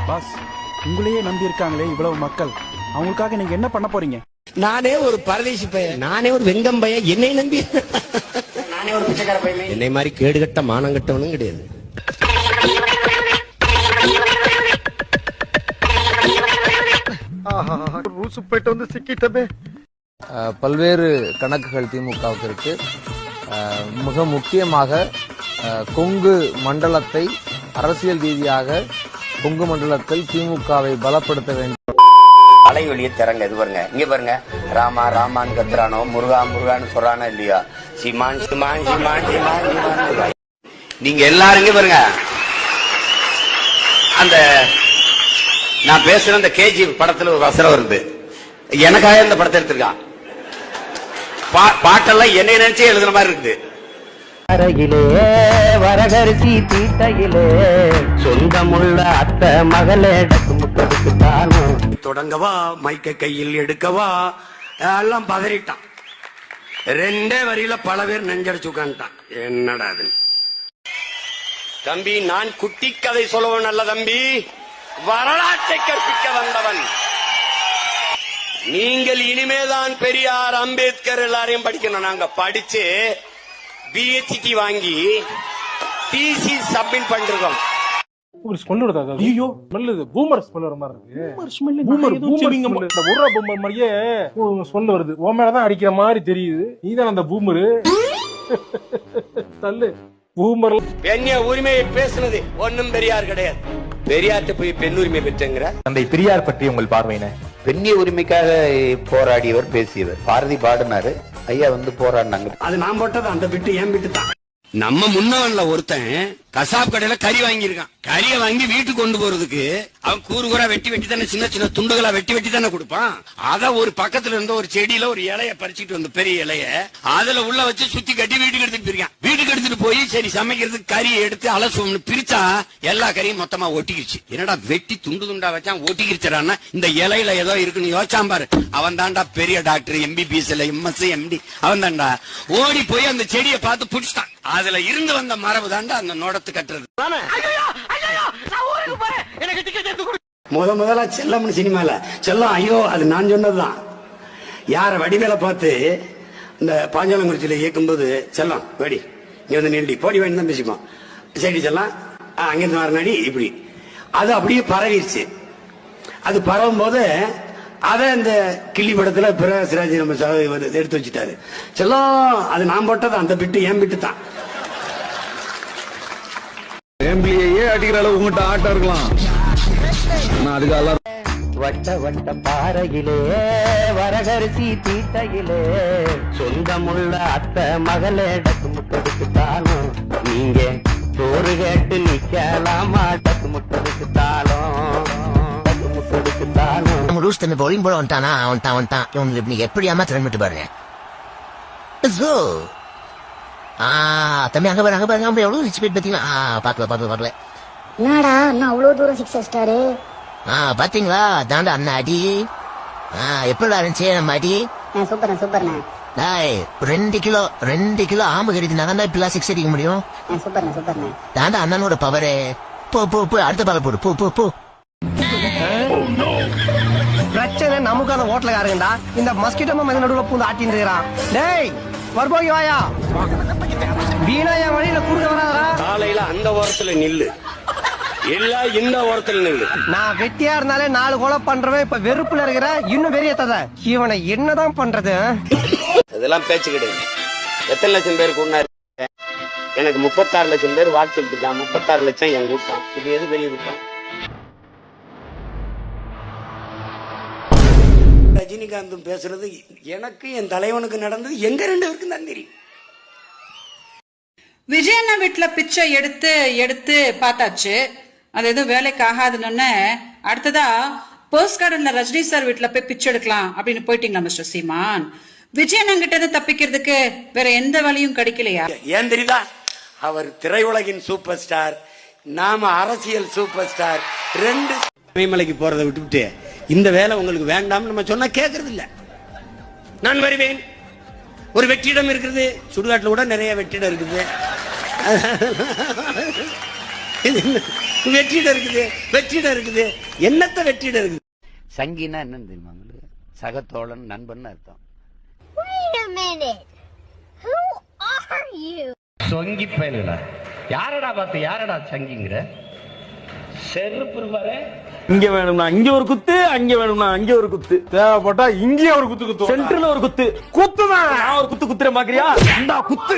Pass, உங்களையே நம்பி இருக்காங்களே இவ்வளவு மக்கள், அவங்களுக்காக நீங்க என்ன பண்ண போறீங்க? நானே ஒரு பரதேசி பையன், நானே ஒரு வெங்கம் பையன், என்னை நம்பி நானே ஒரு பிச்சைக்கார பையன். என்னை மாதிரி கேடுகட்ட மானங்கட்டவனும் கிடையாது. போயிட்டு வந்து சிக்கிட்டமே. பல்வேறு கணக்குகள் திமுகவுக்கு இருக்கு. மிக முக்கியமாக கொங்கு மண்டலத்தை அரசியல் ரீதியாக கொங்கு மண்டலத்தில் திமுகவை பலப்படுத்த வேண்டும். அலைவெளியே திறங்க. இது பாருங்க, இங்க பாருங்க, ராமா ராமான்னு கத்துறானோ, முருகா முருகான்னு சொல்றானோ இல்லையா, சிமான் சிமான் சிமான் சிமான் சிமான். நீங்க எல்லாரும் பாருங்க, அந்த நான் பேசுற அந்த கேஜி படத்துல ஒரு வசனம் வருது, எனக்காக இந்த படத்தை எடுத்திருக்கான். பாட்டெல்லாம் என்னை நினைச்சே எழுதுன மாதிரி இருக்குது. அருகிலே வரகரிசி தீட்டையிலே சொந்தமுள்ள அத்த மகளே தொடங்கவா மைக்க கையில் எடுக்கவா எல்லாம் பதறிட்டான். ரெண்டே வரியில பல பேர் நெஞ்சடிச்சு உட்காந்துட்டான். என்னடா அது தம்பி, நான் குட்டி கதை சொல்லவன் அல்ல தம்பி, வரலாற்றை கற்பிக்க வந்தவன். நீங்கள் இனிமேதான் பெரியார் அம்பேத்கர் எல்லாரையும் படிக்கணும். நாங்க படிச்சு பிஹெச்டி வாங்கி டிசி சப்மிட் பண்ணிருக்கோம். ஐயோ நல்லது, பூமர் ஸ்மெல் வர மாதிரி இருக்கு. பூமர் மாதிரியே ஸ்மெல் வருது. உன் மேலதான் அடிக்கிற மாதிரி தெரியுது. நீதான் அந்த பூமரு. தள்ளு பூமர். பெண்ணிய உரிமையை பேசுனது ஒன்னும் பெரியார் கிடையாது. பெரியார்ட்ட போய் பெண் உரிமை பெற்றங்கிற தந்தை பெரியார் பற்றி உங்கள் பார்வையின? பெண்ணிய உரிமைக்காக போராடியவர், பேசியவர். பாரதி பாடினாரு, ஐயா வந்து போராடினாங்க. அது நான் போட்டது, அந்த பிட்டு ஏன் பிட்டு தான். நம்ம முன்னவன்ல ஒருத்தன் கசாப் கடையில கறி வாங்கியிருக்கான். கறியை வாங்கி வீட்டுக்கு கொண்டு போறதுக்கு அவன் கூறு கூறா வெட்டி வெட்டி தானே, சின்ன சின்ன துண்டுகளா வெட்டி வெட்டி தானே கொடுப்பான். அத ஒரு பக்கத்துல இருந்த ஒரு செடியில ஒரு இலைய பறிச்சுட்டு வந்து, பெரிய இலைய அதுல உள்ள வச்சு சுத்தி கட்டி வீட்டுக்கு எடுத்துட்டு போயிருக்கான். வீட்டுக்கு எடுத்துட்டு போய் சரி சமைக்கிறதுக்கு கறியை எடுத்து அலசுவோம்னு பிரிச்சா எல்லா கறியும் மொத்தமா ஒட்டிக்கிச்சு. என்னடா வெட்டி துண்டு துண்டா வச்சான், ஒட்டிக்கிச்சான்னா இந்த இலையில ஏதோ இருக்குன்னு யோசிச்சான் பாரு. அவன் தாண்டா பெரிய டாக்டர், எம்பிபிஎஸ் இல்ல எம்எஸ் எம்டி. அவன் தாண்டா ஓடி போய் அந்த செடியை பார்த்து பிடிச்சிட்டான். அதுல இருந்து வந்த மரபு தாண்டா அந்த நோடத்து கட்டுறது. முதலா செல்லம்னு சினிமால செல்லம், ஐயோ அது நான் சொன்னதுதான். யார வடிவேல பார்த்து இந்த பாஞ்சாலங்குறிச்சியில இயக்கும்போது, செல்லம் வெடி இங்க வந்து நின்றி போடி வேண்டி தான் பேசிப்போம். சரி செல்லம் அங்கிருந்து வர நடி இப்படி. அது அப்படியே பரவிடுச்சு. அது பரவும் போது அத இந்த கிள்ளி படத்துல பிரகாஷ்ராஜ் நம்ம எடுத்து வச்சுட்டாரு. செல்லம் அது நான் போட்டது, அந்த பிட்டு ஏன் பிட்டு தான். ஃபேமிலியே அடிக்கிற அளவு உங்ககிட்ட ஆட்டம் இருக்கலாம். வட்ட வட்ட பாறையிலே வரகரிசி தீட்டையிலே சொந்தமுள்ள அத்த மகளே டக்குமுக்கெடுத்தாலும் நீங்க சோறு கேட்டு நிக்கலாமா? டக்குமுக்கெடுத்தாலும் நம்ம ரூஸ் தம்பி பவுலிங் போட வந்துட்டானா? வந்துட்டான். இவனுக்கு நீங்க எப்படி ஏமாத்திட்டு பாருங்க. தம்பி அங்க பாருங்க எவ்வளவு ஸ்பீட் பாத்தீங்களா? பாக்கல என்னடா அண்ணா அவ்வளவு தூரம் சிக்ஸ் அடிச்சிட்டாரு. பாத்தீங்களா? தாண்டா அண்ணா அடி. எப்படி இருந்துச்சு நம்ம அடி? சூப்பர்ண்ணா. 2 கிலோ ஆம்பு கறிதுனா தான் இப்பெல்லாம் சிக்ஸ் அடிக்க முடியும். சூப்பர்ண்ணா. தாண்டா அண்ணனோட பவரு. போ அடுத்த பால போடு. போ. பிரச்சனை நமக்கு அந்த ஹோட்டலுக்காரங்கடா. இந்த மஸ்கிட்டோ மத நடுவுல பூந்து ஆட்டின்னு இருக்கிறான். டேய் வரபோகி வாயா, வீணா என் வழியில குறுக்க வராதா? காலையில அந்த ஓரத்துல நில்லு, இல்ல இந்த ஓரத்துல நில்லு. நான் வெட்டியா இருந்தாலே 4 கொலை பண்றவன் இப்ப வெறுப்புல இருக்கிற, இன்னும் வெறியத்தத. இவனை என்னதான் பண்றது? இதெல்லாம் பேச்சு கிடையாது. எத்தனை லட்சம் பேருக்கு ஒன்னா எனக்கு 36 லட்சம் பேர் வாட்ஸ்அப் இருக்கான். 36 லட்சம் என் கூட்டம். இது எது பெரிய கூட்டம்? ரஜினிகாந்தும் பேசுறது எனக்கு என் தலைவனுக்கு நடந்தது எங்க 2 பேருக்கும் தான் தெரியும். விஜயண்ணா வீட்டுல பிச்சை எடுத்து பார்த்தாச்சு, அது எதுவும் வேலைக்கு ஆகாதுன்னு அடுத்ததா போஸ்ட் கார்டுல ரஜினி சார் வீட்டுல போய் பிச்சை எடுக்கலாம் அப்படின்னு போயிட்டீங்களா மிஸ்டர் சீமான்? விஜயண்ணா கிட்ட இருந்து தப்பிக்கிறதுக்கு வேற எந்த வழியும் கிடைக்கலையா? ஏன் தெரியுதா? அவர் திரையுலகின் சூப்பர் ஸ்டார், நாம அரசியல் சூப்பர் ஸ்டார். 2 இமயமலைக்கு போறதை விட்டுவிட்டு இந்த வேலை உங்களுக்கு வேண்டாம் நம்ம சொன்னா கேட்கறது இல்ல. நான் வருவேன். ஒரு வெற்றிடம் இருக்குது, சுடுகாட்டுல கூட நிறைய வெற்றிடம் இருக்குது. வெற்றிடம் இருக்குது, வெற்றிடம் இருக்குது, என்னத்த வெற்றிடம் இருக்குது? சங்கினா என்னன்னு தெரியுமா உங்களுக்கு? சகத்தோழன், நண்பன் அர்த்தம். சொங்கி பயலுடா. யாரடா பார்த்து யாரடா சங்கிங்கிற? செருப்பு பாரு. இங்க வேணும்னா இங்க ஒரு குத்து, அங்க வேணும்னா அங்க ஒரு குத்து, தேவைப்பட்டா இங்கேயே ஒரு குத்து குத்து, சென்டர்ல ஒரு குத்து, குத்துதான் ஒரு குத்து குத்துற பாக்குறியா? இந்த குத்து